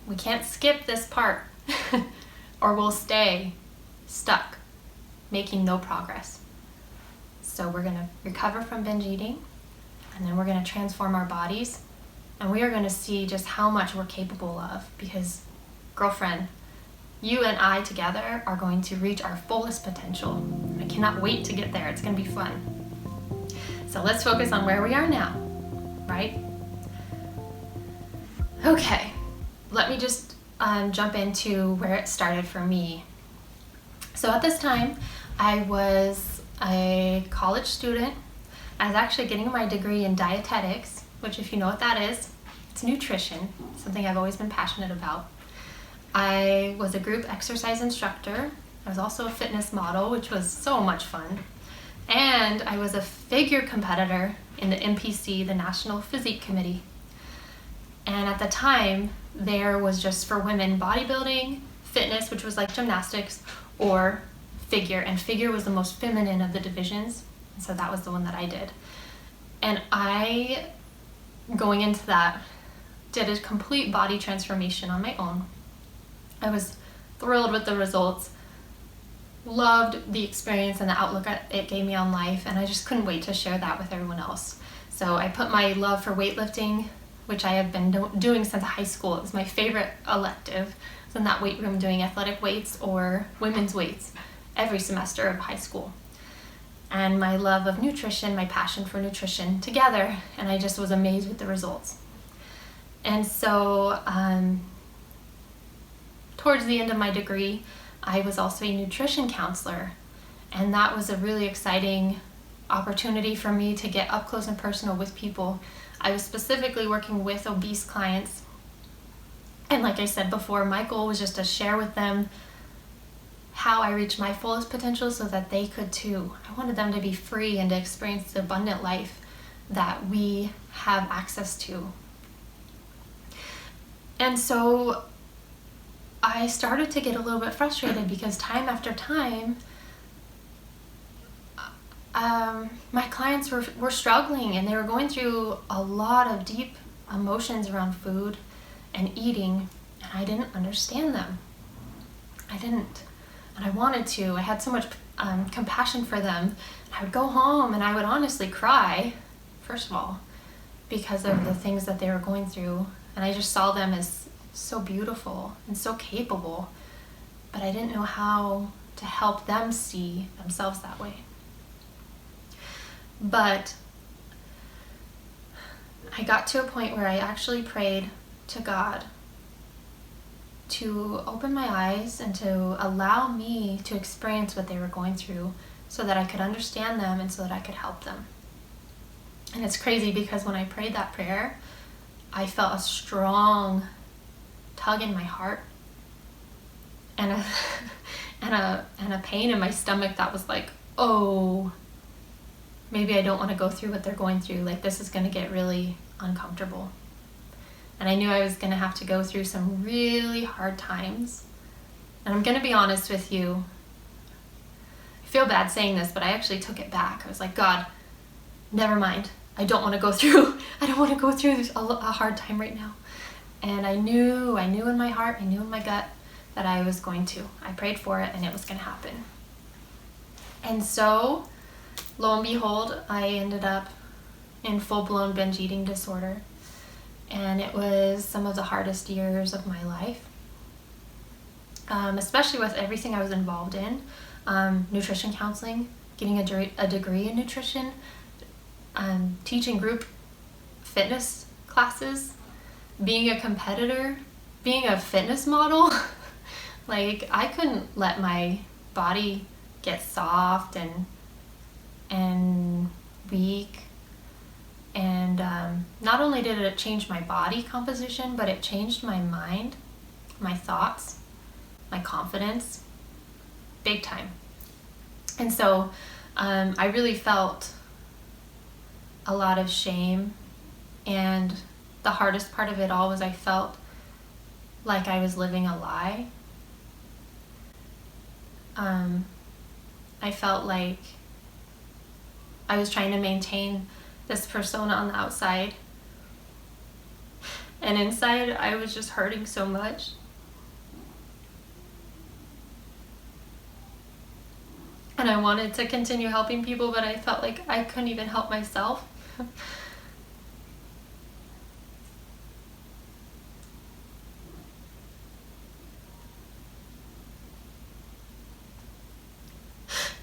We can't skip this part or we'll stay stuck, making no progress. So we're going to recover from binge eating, and then we're going to transform our bodies, and we are going to see just how much we're capable of, because, girlfriend, you and I together are going to reach our fullest potential. I cannot wait to get there. It's going to be fun. So let's focus on where we are now, right? Okay, let me just jump into where it started for me. So at this time, I was a college student. I was actually getting my degree in dietetics, which, if you know what that is, it's nutrition, something I've always been passionate about. I was a group exercise instructor. I was also a fitness model, which was so much fun. And I was a figure competitor in the NPC, the National Physique Committee. And at the time, there was just for women bodybuilding, fitness, which was like gymnastics, or figure. And figure was the most feminine of the divisions. And so that was the one that I did. And I, going into that, did a complete body transformation on my own. I was thrilled with the results, loved the experience and the outlook it gave me on life, and I just couldn't wait to share that with everyone else. So I put my love for weightlifting, which I have been doing since high school. It was my favorite elective. I was in that weight room doing athletic weights or women's weights every semester of high school. And my love of nutrition, my passion for nutrition together, and I just was amazed with the results. And so towards the end of my degree, I was also a nutrition counselor, and that was a really exciting opportunity for me to get up close and personal with people. I was specifically working with obese clients, and like I said before, my goal was just to share with them how I reached my fullest potential so that they could too. I wanted them to be free and to experience the abundant life that we have access to. And so I started to get a little bit frustrated because time after time, my clients were struggling, and they were going through a lot of deep emotions around food and eating, and I didn't understand them. I didn't, and I wanted to. I had so much compassion for them. I would go home and I would honestly cry, first of all, because of the things that they were going through, and I just saw them as so beautiful and so capable, but I didn't know how to help them see themselves that way. But I got to a point where I actually prayed to God to open my eyes and to allow me to experience what they were going through so that I could understand them and so that I could help them. And it's crazy because when I prayed that prayer, I felt a strong tug in my heart and a pain in my stomach that was like, oh, maybe I don't want to go through what they're going through. Like, this is going to get really uncomfortable. And I knew I was going to have to go through some really hard times. And I'm going to be honest with you. I feel bad saying this, but I actually took it back. I was like, God, never mind. I don't want to go through a hard time right now. And I knew in my heart, I knew in my gut that I was going to. I prayed for it and it was going to happen. And so, lo and behold, I ended up in full-blown binge eating disorder. And it was some of the hardest years of my life, especially with everything I was involved in, nutrition counseling, getting a degree in nutrition, teaching group fitness classes, being a competitor, being a fitness model. Like, I couldn't let my body get soft and weak. And not only did it change my body composition, but it changed my mind, my thoughts, my confidence, big time. And so I really felt a lot of shame, and the hardest part of it all was I felt like I was living a lie. I felt like I was trying to maintain this persona on the outside, And inside, I was just hurting so much. And I wanted to continue helping people, but I felt like I couldn't even help myself.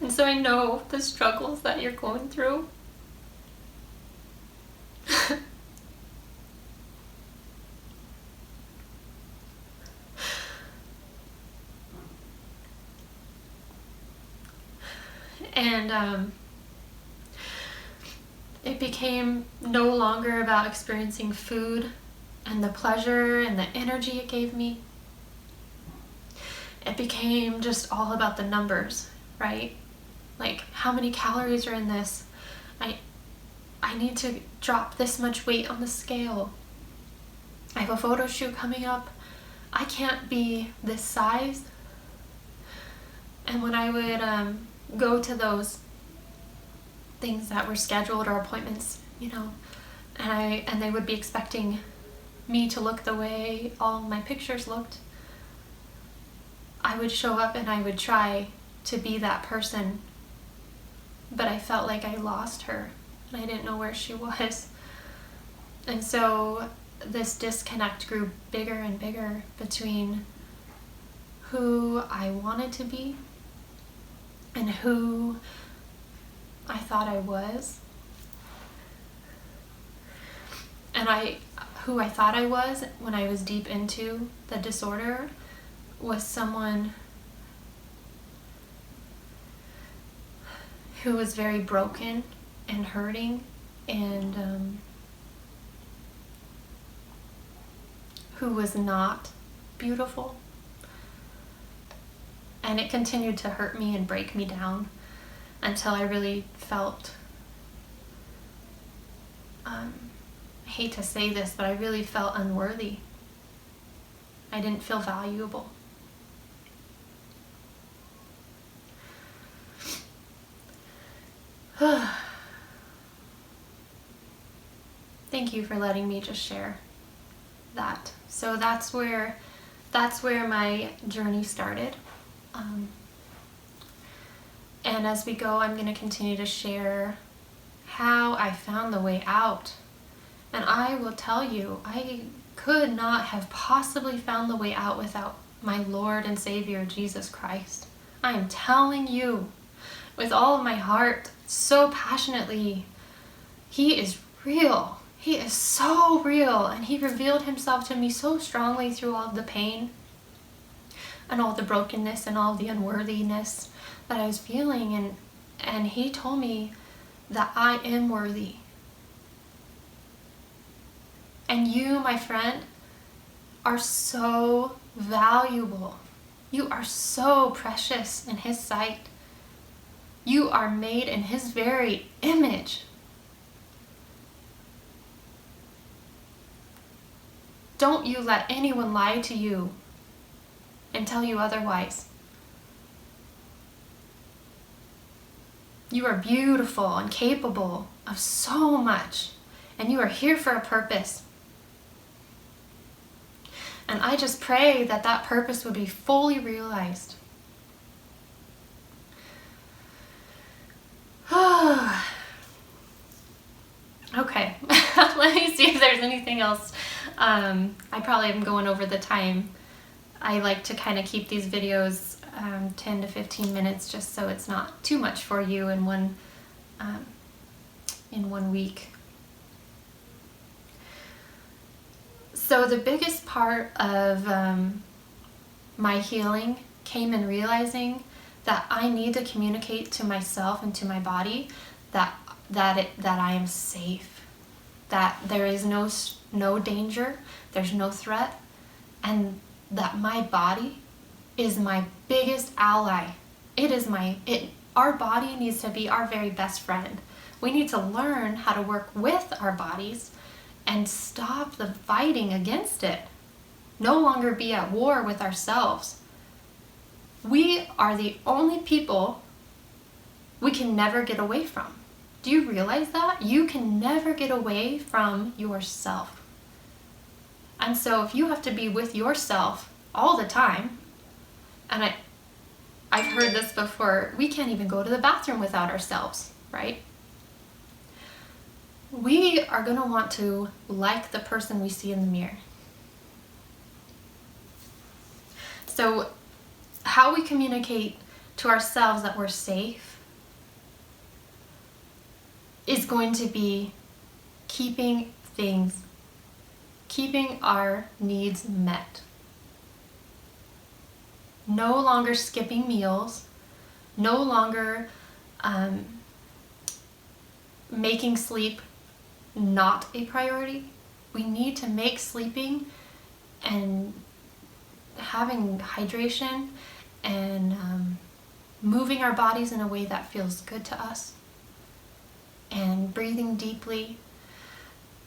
And so I know the struggles that you're going through. And it became no longer about experiencing food and the pleasure and the energy it gave me. It became just all about the numbers, right? Like, how many calories are in this? I need to drop this much weight on the scale. I have a photo shoot coming up. I can't be this size. And when I would go to those things that were scheduled or appointments, and they would be expecting me to look the way all my pictures looked, I would show up and I would try to be that person, but I felt like I lost her and I didn't know where she was. And so this disconnect grew bigger and bigger between who I wanted to be and who I thought I was. And who I thought I was when I was deep into the disorder was someone who was very broken and hurting, and who was not beautiful. And it continued to hurt me and break me down until I really felt, I hate to say this, but I really felt unworthy. I didn't feel valuable. Thank you for letting me just share that. So that's where my journey started. And as we go, I'm going to continue to share how I found the way out. And I will tell you, I could not have possibly found the way out without my Lord and Savior, Jesus Christ. I am telling you with all of my heart, so passionately, He is real. He is so real, and He revealed Himself to me so strongly through all of the pain and all the brokenness and all the unworthiness that I was feeling, and He told me that I am worthy. And you, my friend, are so valuable. You are so precious in His sight. You are made in His very image. Don't you let anyone lie to you and tell you otherwise. You are beautiful and capable of so much, and you are here for a purpose. And I just pray that that purpose would be fully realized. Okay, let me see if there's anything else. I probably am going over the time. I like to kind of keep these videos 10 to 15 minutes just so it's not too much for you in one week. So the biggest part of my healing came in realizing that I need to communicate to myself and to my body that I am safe, that there is no danger, there's no threat, and that my body is my biggest ally. Our body needs to be our very best friend. We need to learn how to work with our bodies and stop the fighting against it. No longer be at war with ourselves. We are the only people we can never get away from. Do you realize that? You can never get away from yourself. And so if you have to be with yourself all the time, and I've heard this before, we can't even go to the bathroom without ourselves, right? We are going to want to like the person we see in the mirror. So how we communicate to ourselves that we're safe is going to be keeping our needs met. No longer skipping meals, no longer making sleep not a priority. We need to make sleeping and having hydration and moving our bodies in a way that feels good to us, and breathing deeply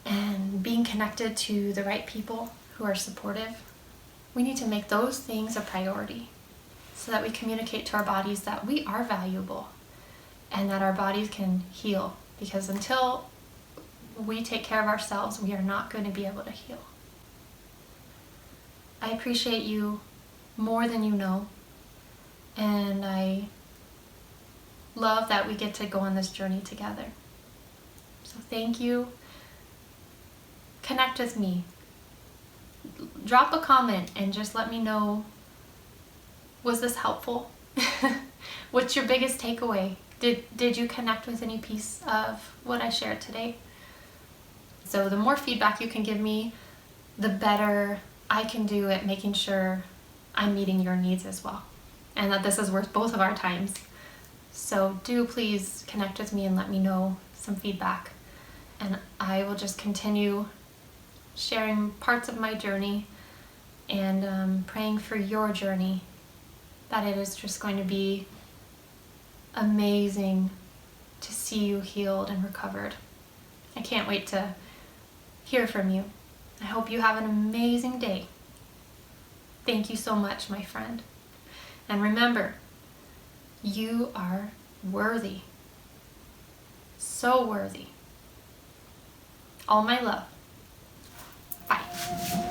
and being connected to the right people who are supportive. We need to make those things a priority so that we communicate to our bodies that we are valuable and that our bodies can heal, because until we take care of ourselves, we are not going to be able to heal. I appreciate you more than you know, and I love that we get to go on this journey together. So thank you. Connect with me. Drop a comment and just let me know, was this helpful? What's your biggest takeaway? Did you connect with any piece of what I shared today? So the more feedback you can give me, the better I can do at making sure I'm meeting your needs as well, and that this is worth both of our times. So do please connect with me and let me know some feedback, and I will just continue sharing parts of my journey and praying for your journey, that it is just going to be amazing to see you healed and recovered. I can't wait to hear from you. I hope you have an amazing day. Thank you so much, my friend. And remember, you are worthy. So worthy. All my love. Bye.